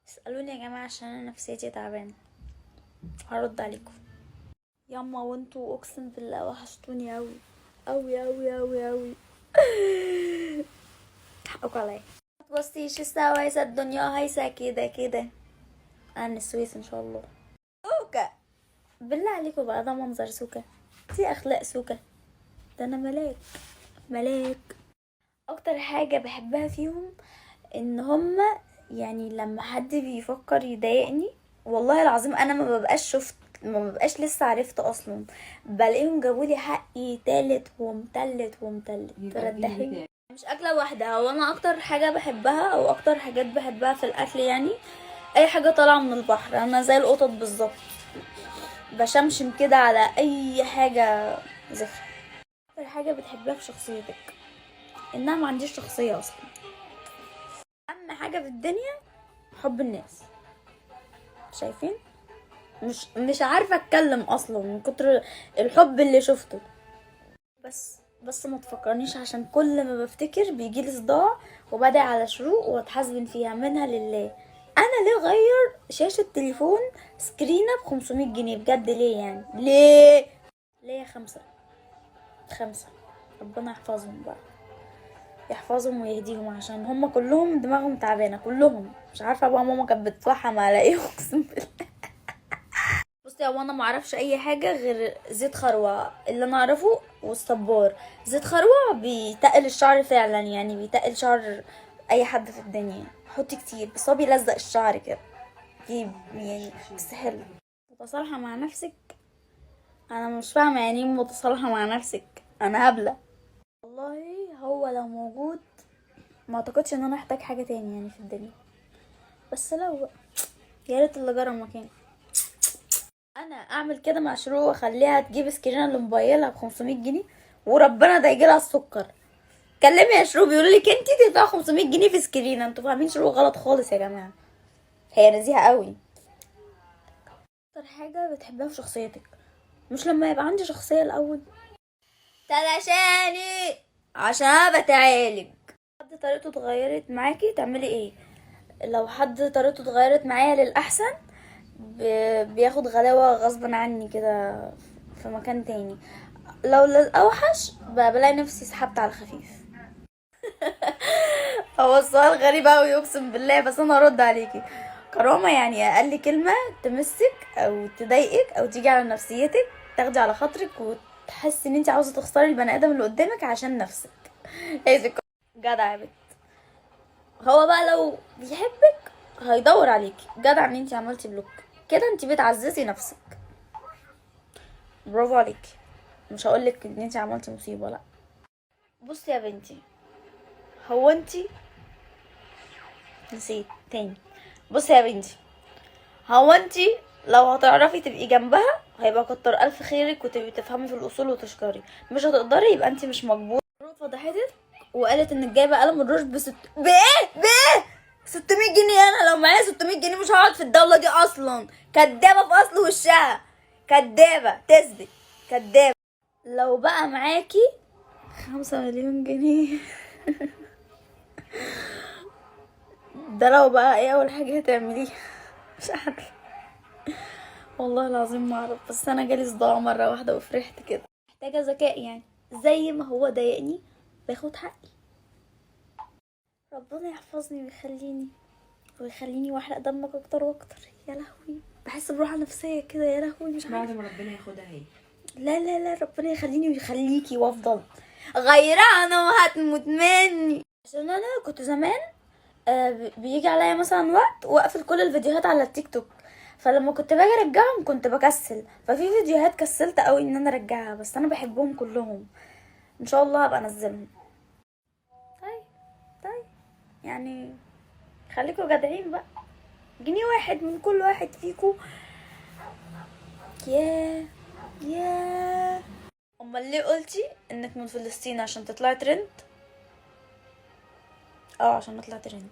اسألوني يا جماعة عشان انا نفسيتي تعبانة. هرد عليكم. ياما وانتوا اقسم بالله وحشتوني اوي اوي اوي اوي اوي. حقكوا عليا. متبصيش السوا هيسا الدنيا هيسا كده كده. انا من السويس ان شاء الله. سوكا بالله عليكم بقى، ده منظر سوكا؟ دي اخلاق سوكا؟ ده انا ملاك ملاك. اكتر حاجة بحبها فيهم ان هما يعني لما حد بيفكر يضايقني، والله العظيم انا ما ببقاش لسه عرفت اصلا، بلاقيهم جابولي حقي تالت ومتلت ومتلت. تردحي مش اكله واحده. هو انا اكتر حاجه بحبها او اكتر حاجات بحبها في الاكل يعني اي حاجه طالعه من البحر. انا زي القطط بالظبط، بشمشم كده على اي حاجه زفره. اكتر حاجه بتحبها في شخصيتك انها ما عنديش شخصيه اصلا. اهم حاجه في الدنيا حب الناس. شايفين؟ مش عارفه اتكلم اصلا من كتر الحب اللي شفته. بس ما تفكرنيش عشان كل ما بفتكر بيجيلي صداع وبدعي على شروق واتحاسبن فيها منها لله. انا ليه غير شاشه تليفون سكرينه ب500 جنيه؟ بجد ليه يعني؟ ليه 5 ربنا يحفظهم بقى، يحفظهم ويهديهم عشان هم كلهم دماغهم تعبانه كلهم. مش عارفه بقى ماما كانت بتفحم على ايه. اقسم بالله. بصي هو انا ما اعرفش اي حاجه غير زيت خروع اللي انا اعرفه والصبار. زيت خروع بيتقل الشعر فعلا، يعني بيتقل شعر اي حد في الدنيا. حطي كتير بس هو بيلزق الشعر كده يعني بس حلو. متصالحه مع نفسك؟ انا مش فاهمه يعني ايه متصالحه مع نفسك. انا هبله والله. هو لو موجود ما اعتقدش ان انا احتاج حاجه تاني يعني في الدنيا. بس لو يا ريت اللي جرى مكان انا اعمل كده مع شروق واخليها تجيب سكرينه لموبايلها ب500 جنيه وربنا ده يجيلها السكر. كلمي يا شروق بيقولوا لك انتي تدفعي 500 جنيه في سكرينه. انتوا فاهمين شروق غلط خالص يا جماعه. هي نزيهه قوي. اكتر حاجه بتحبها في شخصيتك مش لما يبقى عندي شخصيه الاول تلاشاني عشان بتعالج. حد طريقته اتغيرت معاكي تعملي ايه؟ لو حد طريقته اتغيرت معايا للاحسن بياخد غلاوة غصبا عني كده في مكان تاني. لو للأوحش بلاقي نفسي سحبت على الخفيف. هو السؤال غريب اوي اقسم بالله، بس انا هرد عليكي. كرامة يعني اقل كلمة تمسك او تضايقك او تيجي على نفسيتك تاخدي على خاطرك وتحسي ان انت عاوزة تختاري البني ادم اللي قدامك عشان نفسك. هي دي جدع يا بنت. هو بقى لو بيحبك هيدور عليكي. جدع ان انت عملتي بلوك كده، انت بتعززي نفسك. برافو عليكي. مش هقولك ان انت عملتي مصيبه، لا. بصي يا بنتي، هو انت نسيت تاني. بصي يا بنتي، هو انت لو هتعرفي تبقي جنبها هيبقى كتر الف خيرك وتبقي تفهمي في الاصول وتشكري. مش هتقدري يبقى انت مش مجبوره. فضحتك وقالت انك جايبه قلم الروج بايه 600 جنيه. انا لو معايا 600 جنيه مش هقعد في الدوله دي اصلا. كدابه في اصل وشها، كدابه تثبت كدابه. لو بقى معاكي 5 مليون جنيه. ده لو بقى ايه اول حاجة هتعمليها؟ مش عارفة والله العظيم ما اعرف، بس انا جالي صداع مرة واحدة وفرحت كده. محتاجة ذكاء يعني. زي ما هو ضايقني باخد حقي. ربنا يحفظني ويخليني واحرق دمك اكتر واكتر. يا لهوي بحس براحة نفسية كده. يا لهوي مش عارفة. بعد ما ربنا ياخدها هي. لا لا لا، ربنا يخليني ويخليكي وافضل غيرانة وهتموت مني. عشان انا كنت زمان بيجي عليا مثلا وقت واقفل كل الفيديوهات على التيك توك، فلما كنت باجي ارجعهم كنت بكسل. ففي فيديوهات كسلت قوي ان انا ارجعها، بس انا بحبهم كلهم. ان شاء الله هبقى انزلهم. طيب طيب يعني خليكوا جدعين بقى. جنيه واحد من كل واحد فيكو. ياه امال ليه قلتي انك من فلسطين؟ عشان تطلعي ترند؟ عشان نطلع ترند.